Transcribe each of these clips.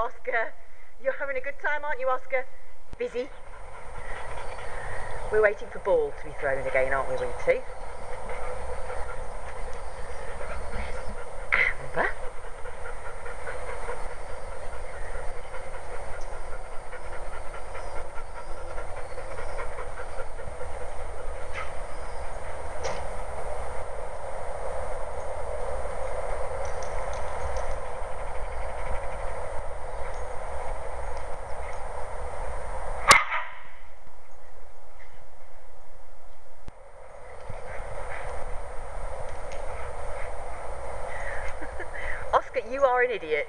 Oscar. You're having a good time, aren't you, Oscar? Busy? We're waiting for ball to be thrown again, aren't we, we two? Amber? Oscar, you are an idiot.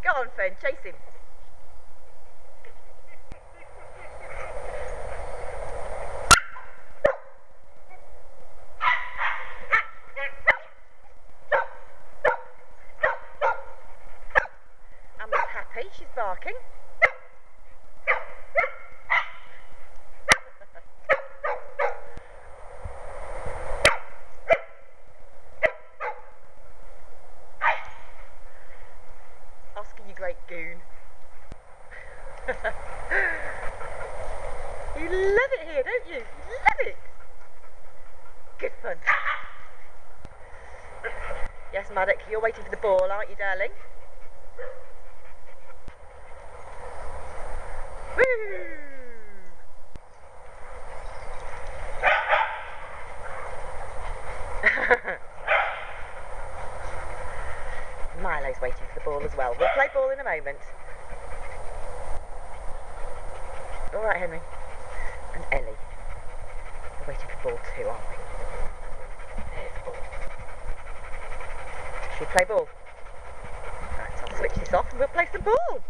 Go on, Fen, chase him. Amber's happy, she's barking. Oscar, you great goon. You love it here, don't you? You love it. Good fun. Yes, Maddock, you're waiting for the ball, aren't you, darling? Woo! Milo's waiting for the ball as well. We'll play ball in a moment. All right, Henry. And Ellie. We're waiting for ball too, aren't we? There's the ball. Should we play ball? Right, so I'll switch this off and we'll play some ball.